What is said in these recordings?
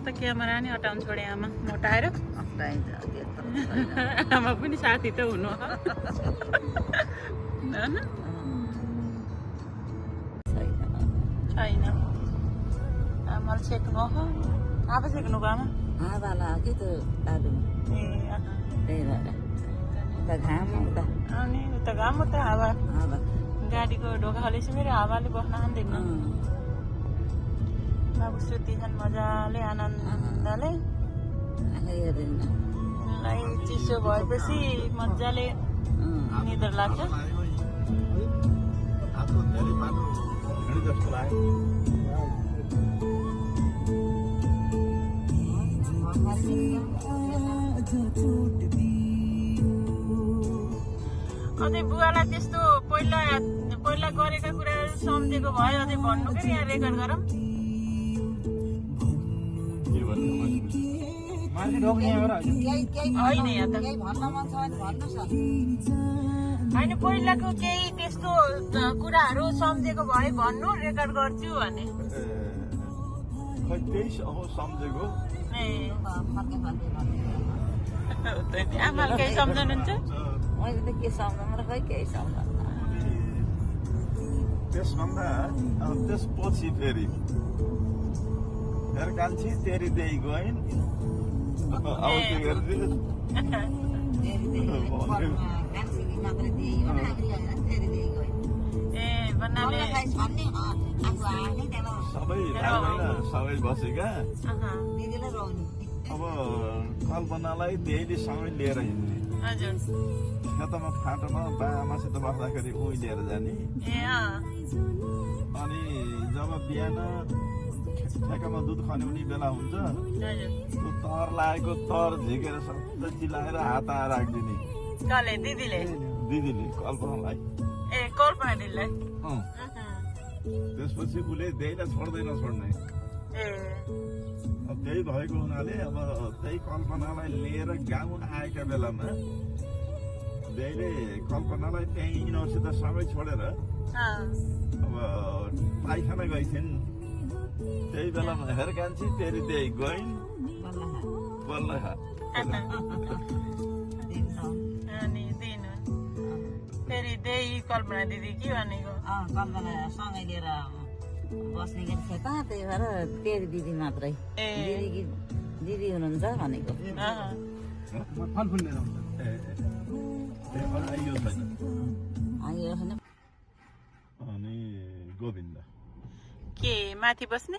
त क्यामेरा नि हटाउनु छोडे आमा मोटाएर आमा पनि साथी त हुनु होइन छैन आमाले सेक्नु हो आफै सेक्नु गयो आमा हावाला के त बाटोमा ए त्यही भएर उता घाम उता अनि उता घाम उता हावा हावा गाडीको ढोकाले चाहिँ फेरि हावाले बस्न आउँदैन बाबु सुतिछन् मजाले आनन्दले उनलाई चिसो भएपछि मजाले निद्रा लाग्छ अझै बुवालाई त्यस्तो पहिला गरेका कुराहरू सम्झेको भयो अझै भन्नु के यहाँ रेकर्ड गरौँ होइन यहाँ त होइन पहिलाको केही त्यस्तो कुराहरू सम्झेको भए भन्नु रेकर्ड गर्छु भने आमाले केही सम्झनुहुन्छ मैले त के सम्झाउनु खै केही सम्झाउनु त्यसभन्दा त्यसपछि फेरि कान्छी तेरी देई गइन् सबै बसेका अब कल्पनालाई देहीले सँगै लिएर हिँड्ने खेतमा फाटोमा बा आमासित बस्दाखेरि उही लिएर जाने अनि जब बिहान ठेकामा दुध खन्याउने बेला हुन्छ त्यो तर लागेको तर झिकेर सबै चिलाएर हात राखिदिने दिदीले कल्पनालाई त्यसपछि उसले देहीलाई छोड्ने त्यही भएको हुनाले अब त्यही कल्पनालाई लिएर गाउँ आएका बेलामा देहीले कल्पनालाई त्यही यिनीहरूसित सबै छोडेर अब पाइखाना गइथिन् त्यही बेलामा हेर कान्छी तेरी देही गइन् बल्ल फेरि देही कल्पना दिदी के भनेको कल्पना सँगै लिएर बस्ने गरी खेत त्यही भएर तेरी दिदी मात्रै दिदी हुनुहुन्छ भनेको अनि गोविन्द के माथि बस्ने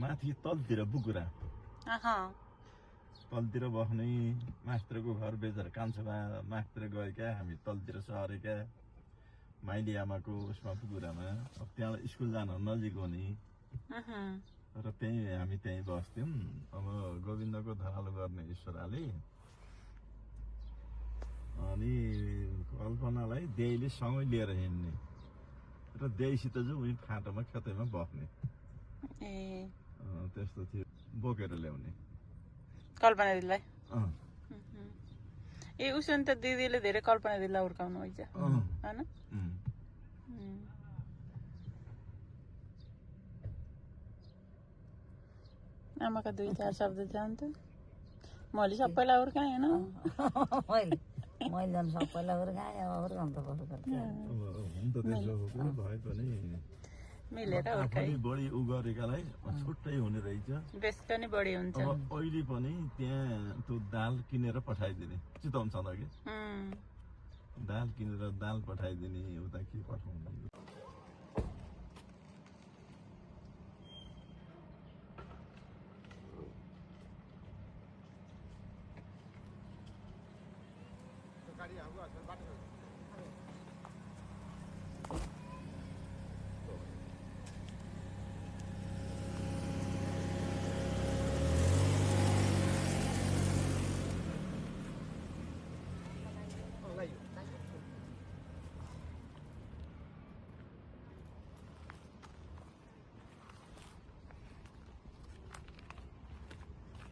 माथि तलतिर बुकुरा तलतिर बस्ने मास्टरको घर बेचेर कान्छा मास्टर गएका हामी तलतिर सरेका माइली आमाको उसमा पुकुरामा अब त्यहाँ स्कुल जान नजिक हो नि र हामी त्यहीँ बस्थ्यौँ अब गोविन्दको धरालो गर्ने ईश्वराले अनि कल्पनालाई देहीले सँगै लिएर हिँड्ने र देहीसित चाहिँ उही फाँटोमा खेतैमा बस्ने त्यस्तो थियो बोकेर ल्याउने कल्पना दिदीलाई ए उसो नि त दिदीले धेरै कल्पना दिदीलाई हुर्काउनु हुन्छ होइन आमाका 2-4 शब्द जान्थ्यो मैले सबैलाई हुर्काएँ होइन मैले झन् सबैलाई हुर्काएँ अब हुर्काउनु त मिलेर बढी उ गरेकालाई छुट्टै हुने रहेछ बेस पनि बढी हुन्छ अहिले पनि त्यहाँ त्यो दाल किनेर पठाइदिने चिताउन छ कि दाल किनेर दाल पठाइदिने उता के पठाउने गाडी हाम्रो बाटो